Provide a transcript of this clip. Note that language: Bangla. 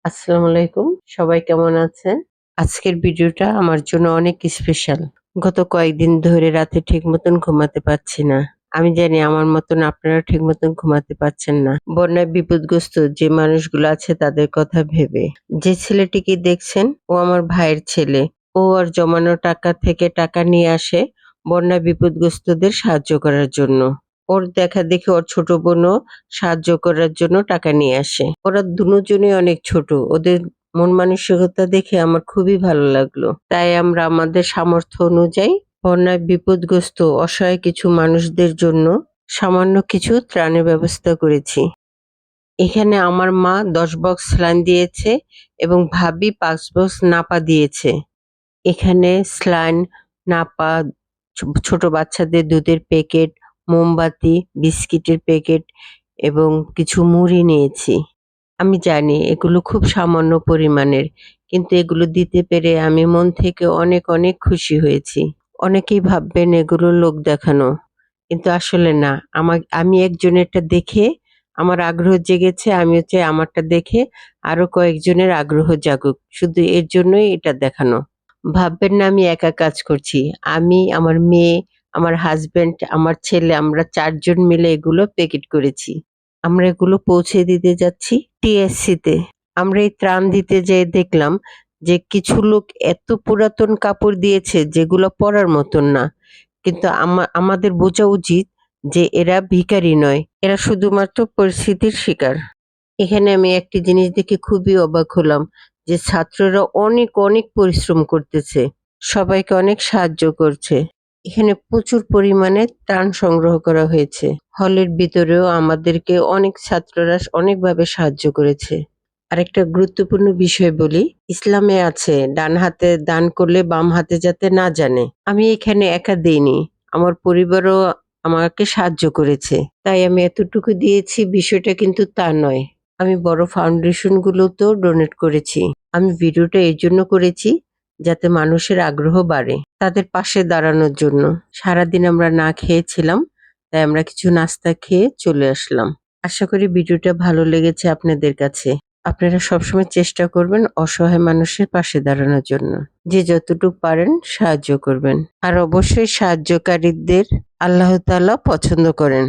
আসসালামু আলাইকুম। সবাই কেমন আছেন? আজকের ভিডিওটা আমার জন্য অনেক স্পেশাল। গত কয়েকদিন ধরে রাতে ঠিক মতন ঘুমাতে পারছি না। আমি জানি আমার মতন আপনারা ঠিক মতন ঘুমাতে পারছেন না। বন্যায় বিপদগ্রস্ত যে মানুষগুলো আছে তাদের কথা ভেবে। যে ছেলেটিকে দেখছেন ও আমার ভাইয়ের ছেলে। ও ওর জমানো টাকা থেকে টাকা নিয়ে আসে বন্যায় বিপদগ্রস্তদের সাহায্য করার জন্য। ওর দেখাদেখি ওর ছোট বোনও সাহায্য করার জন্য টাকা নিয়ে আসে। ওরা দুজনেই অনেক ছোট। ওদের মন মানসিকতা দেখে আমার খুবই ভালো লাগলো। তাই আমরা আমাদের সামর্থ্য অনুযায়ী বন্যায় বিপদগ্রস্ত অসহায় কিছু মানুষদের জন্য সামান্য কিছু ত্রাণের ব্যবস্থা করেছি। এখানে আমার মা ১০ বক্স স্যালাইন দিয়েছে এবং ভাবি ৫ বক্স নাপা দিয়েছে। এখানে স্যালাইন, নাপা, ছোট বাচ্চাদের দুধের প্যাকেট, মোমবাতি, বিস্কিটের প্যাকেট এবং কিছু মুড়ি নিয়েছি। আমি জানি এগুলো খুব সামান্য পরিমাণের, কিন্তু এগুলো দিতে পেরে আমি মন থেকে অনেক অনেক খুশি হয়েছি। অনেকেই ভাববেন এগুলো লোক দেখানো, কিন্তু আসলে না। আমি একজনেরটা দেখে আমার আগ্রহ জেগেছে। আমিও চাই আমারটা দেখে আরো কয়েকজনের আগ্রহ জাগুক। শুধু এর জন্যই এটা দেখানো। ভাববেন না আমি একা কাজ করছি। আমি, আমার মেয়ে, আমার হাসব্যান্ড, আমার ছেলে আমরা ৪ জন মিলে এগুলো প্যাকেট করেছি। আমরা এগুলো পৌঁছে দিতে যাচ্ছি টিএসসি-তে। আমরা এই ত্রাণ দিতে যেয়ে দেখলাম যে কিছু লোক এত পুরাতন কাপড় দিয়েছে যেগুলো পরার মতন না। কিন্তু আমাদের বোঝা উচিত যে এরা ভিখারি নয়। এরা শুধুমাত্র পরিস্থিতির শিকার। এখানে আমি একটি জিনিস দেখে খুবই অবাক হলাম যে ছাত্ররা অনেক অনেক পরিশ্রম করতেছে। সবাইকে অনেক সাহায্য করছে। এখানে প্রচুর পরিমাণে ত্রাণ সংগ্রহ করা হয়েছে। হলের ভিতরেও আমাদেরকে অনেক ছাত্ররা অনেকভাবে সাহায্য করেছে। আরেকটা গুরুত্বপূর্ণ বিষয় বলি, ইসলামে আছে ডান হাতে দান করলে বাম হাতে যাতে না জানে। আমি এখানে একা দেইনি, আমার পরিবারও আমাকে সাহায্য করেছে। তাই আমি এতটুকু দিয়েছি বিষয়টা কিন্তু তা নয়। আমি বড় ফাউন্ডেশন গুলোতেও ডোনেট করেছি। আমি ভিডিওটা এই জন্য করেছি যাতে মানুষের আগ্রহ বাড়ে, তাদের পাশে দাঁড়ানোর জন্য। সারাদিন আমরা না খেয়েছিলাম, তাই আমরা কিছু নাস্তা খেয়ে চলে আসলাম। আশা করি ভিডিওটা ভালো লেগেছে আপনাদের কাছে। আপনারা সবসময় চেষ্টা করবেন অসহায় মানুষের পাশে দাঁড়ানোর জন্য। যে যতটুকু পারেন সাহায্য করবেন। আর অবশ্যই সাহায্যকারীদের আল্লাহ তাআলা পছন্দ করেন।